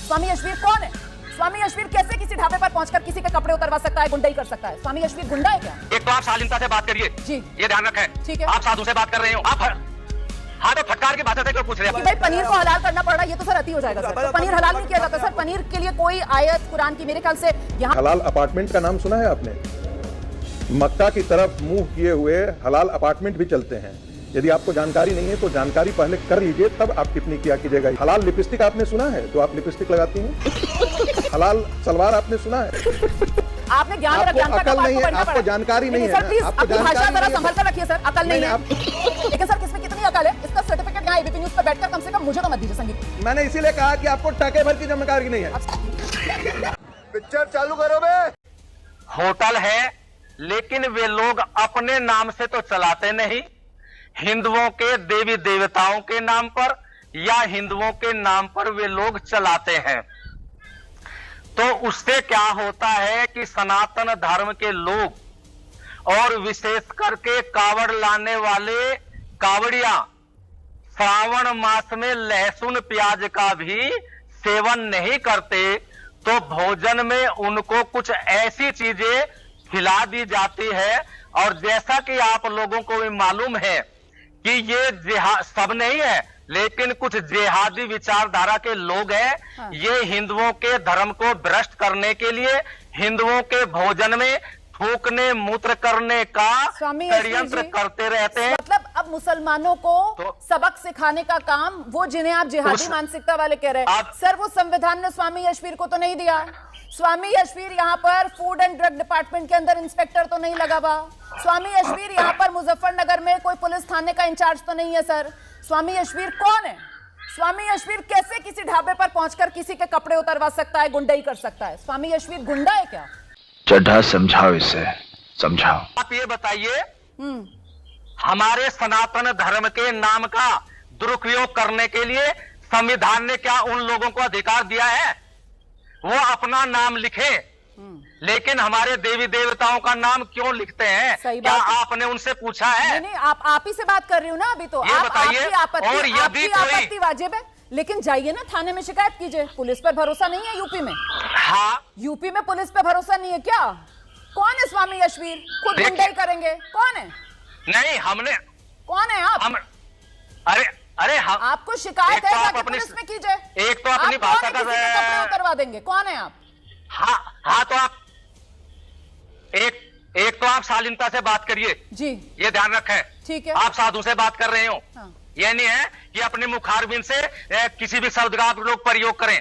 स्वामी यशवीर कौन है? स्वामी यशवीर कैसे किसी ढाबे पर पहुंचकर किसी के कपड़े उतरवा सकता है, गुंडाई कर सकता है? स्वामी यशवीर गुंडा है क्या? एक तो आप शालीनता से बात करिए जी, ये ध्यान रखें। ठीक है। आप साधु से बात कर रहे हो, आप हाँ तो फटकार की भाषा से क्यों पूछ रहे हैं? भाई पनीर को हलाल करना पड़ रहा है, ये तो सर अति हो जाएगा सर। तो पनीर हलाल नहीं किया जाता सर, पनीर के लिए कोई आयत कुरान की मेरे ख्याल से यहाँ। हलाल अपार्टमेंट का नाम सुना है आपने? मक्का की तरफ मुंह किए हुए हलाल अपार्टमेंट भी चलते हैं। यदि आपको जानकारी नहीं है तो जानकारी पहले कर लीजिए, तब आप टिप्पणी किया कीजिएगा। हलाल लिपस्टिक आपने सुना है, जो आप लिपस्टिक लगाती हैं? हलाल सलवार आपने सुना है? आपने ज्ञान आपको अकल नहीं है, आपको जानकारी नहीं है। आपको भाषा जरा संभल कर रखिए सर, अकल नहीं है। लेकिन सर किसमें कितनी अकल है, इसका सर्टिफिकेट यहाँ एबीपी न्यूज़ पर बैठकर कम से कम मुझे तो मत दीजिए संगीत। मैंने इसीलिए कहा कि आपको टके भर की जानकारी नहीं है। पिक्चर चालू करो बे। होटल है, लेकिन वे लोग अपने नाम से तो चलाते नहीं, हिंदुओं के देवी देवताओं के नाम पर या हिंदुओं के नाम पर वे लोग चलाते हैं। तो उससे क्या होता है कि सनातन धर्म के लोग और विशेष करके कावड़ लाने वाले कावड़िया श्रावण मास में लहसुन प्याज का भी सेवन नहीं करते, तो भोजन में उनको कुछ ऐसी चीजें खिला दी जाती है। और जैसा कि आप लोगों को भी मालूम है कि ये सब नहीं है, लेकिन कुछ जिहादी विचारधारा के लोग हैं। हाँ। ये हिंदुओं के धर्म को भ्रष्ट करने के लिए हिंदुओं के भोजन में थूकने मूत्र करने का षड्यंत्र करते रहते हैं। मतलब अब मुसलमानों को तो सबक सिखाने का काम वो जिन्हें आप जिहादी मानसिकता वाले कह रहे हैं सर, वो संविधान ने स्वामी यशवीर को तो नहीं दिया। स्वामी यशवीर यहाँ पर फूड एंड ड्रग डिपार्टमेंट के अंदर इंस्पेक्टर तो नहीं लगा हुआ। स्वामी यशवीर यहाँ पर मुजफ्फरनगर में कोई पुलिस थाने का इंचार्ज तो नहीं है सर। स्वामी यशवीर कौन है? स्वामी यशवीर कैसे किसी ढाबे पर पहुंचकर किसी के कपड़े उतरवा सकता है, गुंडाई कर सकता है? स्वामी यशवीर गुंडा है क्या? चड्ढा समझाओ, इसे समझाओ। आप ये बताइए, हमारे सनातन धर्म के नाम का दुरुपयोग करने के लिए संविधान ने क्या उन लोगों को अधिकार दिया है वो अपना नाम लिखे, लेकिन हमारे देवी देवताओं का नाम क्यों लिखते हैं? क्या आपने उनसे पूछा है? नहीं, आप ही से बात कर रही हूँ ना अभी तो। ये बताइए, और यदि आपत्ति वाजिब है, लेकिन जाइए ना थाने में शिकायत कीजिए। पुलिस पर भरोसा नहीं है यूपी में? हाँ, यूपी में पुलिस पे भरोसा नहीं है क्या? कौन है स्वामी यशवीर? खुद गुंडाई करेंगे? कौन है? नहीं, हमने कौन है आप? अरे आपको शिकायत है, जाके पुलिस में कीजिए। एक तो अपनी भाषा का कपड़े उतरवा देंगे, कौन है आप? हाँ तो आप एक तो आप शालीनता से बात करिए जी, ये ध्यान रखें। ठीक है। आप साधु से बात कर रहे हो। हाँ। ये नहीं है कि अपने मुखारबिन से किसी भी शब्द का आप लोग प्रयोग करें।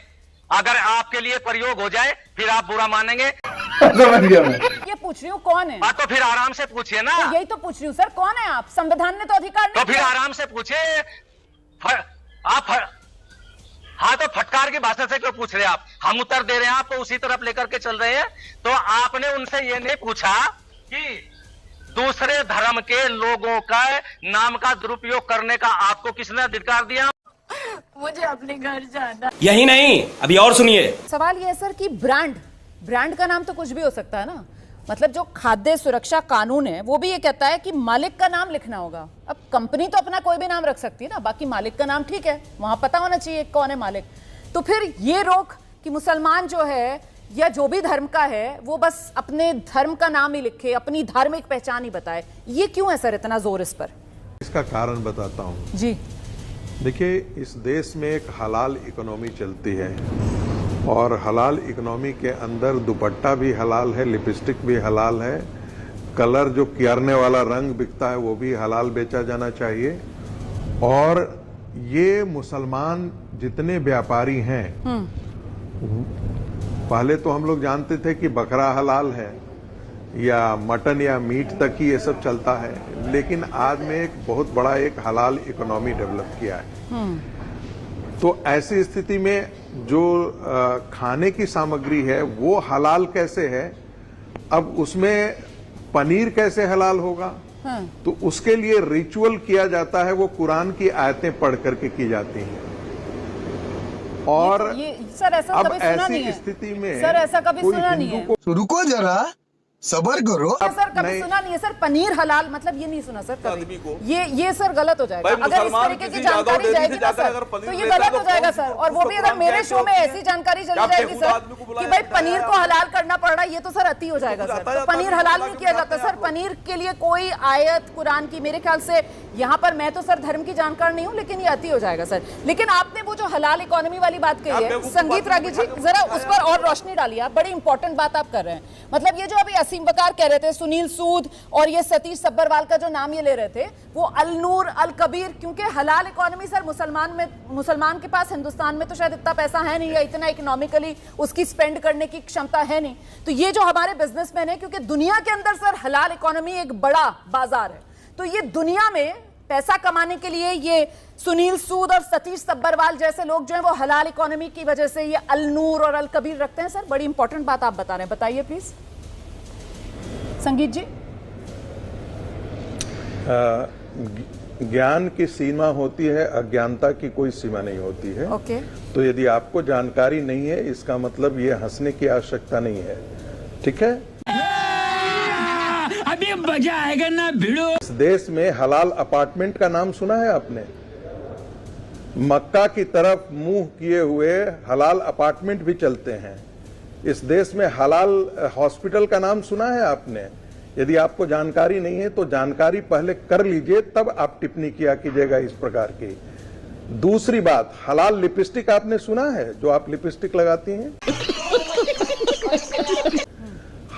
अगर आपके लिए प्रयोग हो जाए फिर आप बुरा मानेंगे। समझ गया मैं। ये पूछ रही हूँ कौन है? तो फिर आराम से पूछिए ना। तो यही तो पूछ रही हूँ सर, कौन है आप? संविधान ने तो अधिकार नहीं। तो फिर आराम से पूछिए। हाँ तो फटकार की भाषा से क्यों पूछ रहे हैं आप? हम उत्तर दे रहे हैं, आप तो उसी तरफ लेकर के चल रहे हैं। तो आपने उनसे ये नहीं पूछा कि दूसरे धर्म के लोगों का नाम का दुरुपयोग करने का आपको किसने अधिकार दिया? मुझे अपने घर जाना। यही नहीं, अभी और सुनिए। सवाल ये है सर कि ब्रांड का नाम तो कुछ भी हो सकता है ना। मतलब जो खाद्य सुरक्षा कानून है वो भी ये कहता है कि मालिक का नाम लिखना होगा। अब कंपनी तो अपना कोई भी नाम रख सकती है ना, बाकी मालिक का नाम ठीक है, वहां पता होना चाहिए कौन है मालिक। तो फिर ये रोक कि मुसलमान जो है या जो भी धर्म का है वो बस अपने धर्म का नाम ही लिखे, अपनी धार्मिक पहचान ही बताए, ये क्यों है सर इतना जोर इस पर? इसका कारण बताता हूँ जी। देखिए, इस देश में एक हलाल इकोनॉमी चलती है और हलाल इकोनॉमी के अंदर दुपट्टा भी हलाल है, लिपस्टिक भी हलाल है, कलर जो कियारने वाला रंग बिकता है वो भी हलाल बेचा जाना चाहिए। और ये मुसलमान जितने व्यापारी हैं, पहले तो हम लोग जानते थे कि बकरा हलाल है या मटन या मीट तक ही ये सब चलता है, लेकिन आज में एक बहुत बड़ा एक हलाल इकोनॉमी डेवलप किया है। तो ऐसी स्थिति में जो खाने की सामग्री है वो हलाल कैसे है? अब उसमें पनीर कैसे हलाल होगा? तो उसके लिए रिचुअल किया जाता है, वो कुरान की आयतें पढ़ करके की जाती हैं। और ये सर ऐसा अब कभी सुना नहीं ऐसी है। स्थिति में सर ऐसा कभी सुना नहीं है। रुको जरा, सबर करो। सर कभी सुना नहीं है सर पनीर हलाल, मतलब ये नहीं सुना सर कभी। ये सर गलत हो जाएगा अगर इस तरीके की जानकारी जाएगी ना सर, तो ये गलत हो जाएगा सर। और वो भी अगर मेरे शो में ऐसी जानकारी चली जाएगी सर कि भाई पनीर को हलाल करना पड़ रहा है, ये तो सर अति हो जाएगा सर। तो पनीर हलाल नहीं किया जाता सर, पनीर के लिए कोई आयत कुरान की मेरे ख्याल से यहाँ पर, मैं तो सर धर्म की जानकार नहीं हूँ, लेकिन ये अति हो जाएगा सर। लेकिन आपने वो जो हलाल इकोनॉमी वाली बात कही है संगीत रागी जी, जरा उस पर और रोशनी डालिए। आप बड़ी इंपॉर्टेंट बात आप कर रहे हैं। मतलब ये जो अभी असीम वकार कह रहे थे, सुनील सूद और ये सतीश सब्बरवाल का जो नाम ये ले रहे थे, वो अल नूर अल कबीर, क्योंकि हलाल इकोनॉमी सर मुसलमान के पास हिंदुस्तान में तो शायद इतना पैसा है नहीं, या इतना इकोनॉमिकली उसकी स्पेंड करने की क्षमता है नहीं। तो ये जो हमारे बिजनेसमैन है, क्योंकि दुनिया के अंदर सर हलाल इकोनॉमी एक बड़ा बाजार है, तो ये दुनिया में पैसा कमाने के लिए ये सुनील सूद और सतीश सब्बरवाल जैसे लोग जो हैं वो हलाल इकोनॉमी की वजह से ये अल नूर और अल कबीर रखते हैं। सर बड़ी इंपॉर्टेंट बात आप बता रहे हैं, बताइए प्लीज संगीत जी। ज्ञान की सीमा होती है, अज्ञानता की कोई सीमा नहीं होती है। ओके। तो यदि आपको जानकारी नहीं है, इसका मतलब ये हंसने की आवश्यकता नहीं है, ठीक है। अभी मजा आएगा ना भिड़ो। इस देश में हलाल अपार्टमेंट का नाम सुना है आपने? मक्का की तरफ मुंह किए हुए हलाल अपार्टमेंट भी चलते हैं। इस देश में हलाल हॉस्पिटल का नाम सुना है आपने? यदि आपको जानकारी नहीं है तो जानकारी पहले कर लीजिए, तब आप टिप्पणी किया कीजिएगा इस प्रकार की। दूसरी बात, हलाल लिपस्टिक आपने सुना है, जो आप लिपस्टिक लगाती हैं?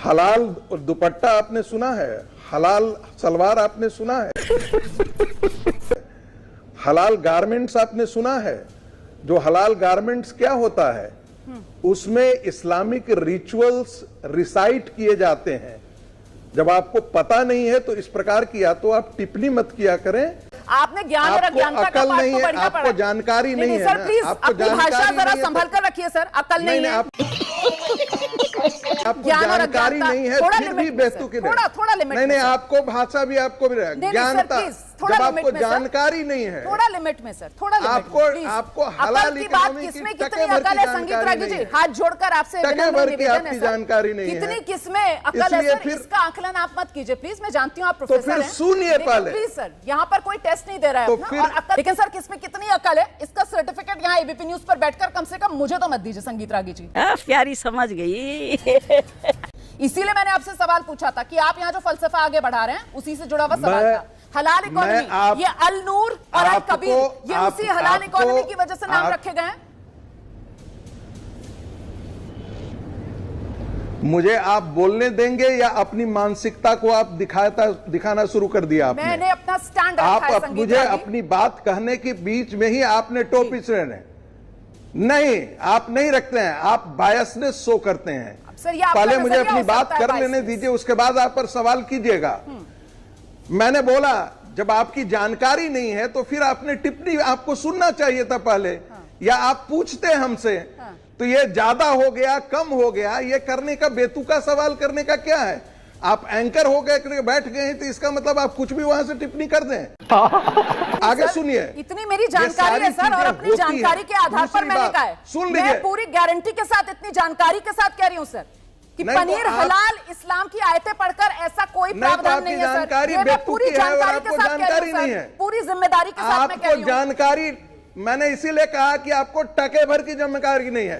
हलाल दुपट्टा आपने सुना है? हलाल सलवार आपने सुना है? हलाल गारमेंट्स आपने सुना है? जो हलाल गारमेंट्स क्या होता है, उसमें इस्लामिक रिचुअल्स रिसाइट किए जाते हैं। जब आपको पता नहीं है तो इस प्रकार किया तो आप टिप्पणी मत किया करें। आपने ज्ञान और आपको अज्ञानता का अकल पाठ नहीं तो है, बढ़िया आपको पढ़ा। जानकारी नहीं है सर ना, प्लीज आपको अपनी भाषा जानकारी जरा नहीं है संभल तो- कर रखिए सर। अकल नहीं है, आपको ज्ञान और जानकारी अज्ञानता, नहीं है, थोड़ा फिर भी लिमिट में सर, बेतुकी थोड़ा लिमिट नहीं में नहीं, सर। आपको भाषा भी आपको भी नहीं, ज्ञानता, सर, please, थोड़ा जब लिमिट आपको में सर। जानकारी नहीं है, थोड़ा लिमिट में सर, थोड़ा लिमिट आपको- में, please। आपको अकल हलाल की बात इकोनॉमी की किसमें टके कितनी भर की अकल है संगीत जानकारी रागी नहीं जी? है। हाथ जोड़कर आपसे टके विनम्र भर की निवेदन है आपकी सर। जानकारी नहीं है। कितनी किसमें अकल है इसलिए सर, फिर- इसका आकलन आप मत कीजिए प्लीज। मैं जानती हूँ आप प्रोफेसर फिर हैं, सुनिए लेकिन पहले। प्लीज सर, यहाँ पर कोई टेस्ट नहीं दे रहा है तो अपना, फिर- और अकल, लेकिन सर किसमें कितनी अकल है इसका सर्टिफिकेट यहाँ एबीपी न्यूज पर बैठकर कम से कम मुझे तो मत दीजिए संगीत रागी जी। प्यारी समझ गई। इसीलिए मैंने आपसे सवाल पूछा था कि आप यहाँ जो फलसफा आगे बढ़ा रहे हैं उसी से जुड़ा हुआ सवाल मैं- था। हलाल इकोनॉमी, ये अल नूर और अल कबीर, ये उसी हलाल इकोनॉमी की वजह से नाम रखे गए हैं। मुझे आप बोलने देंगे या अपनी मानसिकता को आप दिखाना शुरू कर दिया आपने? मैंने अपना स्टैंड रखा है आप संगीत मुझे रागी। अपनी बात कहने के बीच में ही आपने टोपी से नहीं, आप नहीं रखते हैं, आप बायसनेस शो करते हैं। सर, ये आपका पहले मुझे नजरिया अपनी हो बात सकता है कर लेने biasness। दीजिए, उसके बाद आप पर सवाल कीजिएगा। मैंने बोला जब आपकी जानकारी नहीं है तो फिर आपने टिप्पणी आपको सुनना चाहिए था पहले, या आप पूछते हमसे। तो ये ज्यादा हो गया कम हो गया, ये करने का बेतुका सवाल करने का क्या है? आप एंकर हो गए बैठ गए हैं तो इसका मतलब आप कुछ भी वहां से टिप्पणी कर दें। आगे सुनिए। इतनी मेरी जानकारी है सर, और अपनी जानकारी के आधार पर मैंने कहा है, सुन लीजिए, मैं पूरी गारंटी के साथ इतनी जानकारी के साथ कह रही हूं सर कि नहीं, पनीर तो आप- हलाल इस्लाम की आयतें पढ़कर ऐसा कोई प्रावधान नहीं है सर। जानकारी ये मैं पूरी बेतुकी है और जानकारी के आपको साथ कह रही जानकारी हूं नहीं सर, है। पूरी जिम्मेदारी के साथ मैं कह आपको रही हूं। जानकारी, मैंने इसीलिए कहा कि आपको टके भर की जानकारी नहीं है।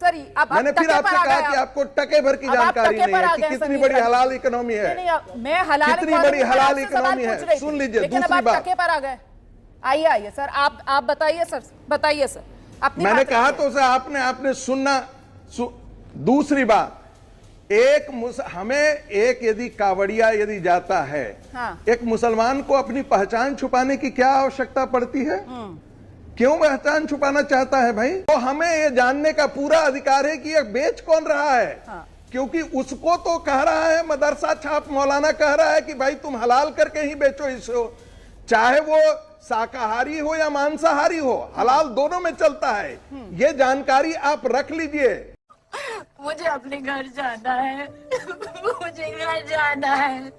सर अब मैंने फिर टके पर आपसे आ कहा गए कि आप। आपको टके भर की अब आप जानकारी टके नहीं पर आ है गए कि कितनी संगीत बड़ी रागी। हलाल इकोनॉमी है। नहीं, मैं हलाल कितनी इकोनॉमी बड़ी पर हलाल आपसे सवाल इकोनॉमी है। पूछ रही थी। सुन लीजिए, लेकिन अब दूसरी आप बात। टके पर आ गए। आइए सर, आप बताइए सर, बताइए सर अपनी मैंने बात कहा रखिए। तो उसे आपने सुनना। दूसरी बात, हमें एक यदि कावड़िया यदि जाता है, हाँ। एक मुसलमान को अपनी पहचान छुपाने की क्या आवश्यकता पड़ती है? क्यों पहचान छुपाना चाहता है भाई? तो हमें ये जानने का पूरा अधिकार है कि ये बेच कौन रहा है। हाँ। क्योंकि उसको तो कह रहा है मदरसा छाप मौलाना कह रहा है कि भाई तुम हलाल करके ही बेचो इसको, चाहे वो शाकाहारी हो या मांसाहारी हो, हलाल दोनों में चलता है। ये जानकारी आप रख लीजिए। मुझे अपने घर जाना है। मुझे घर जाना है।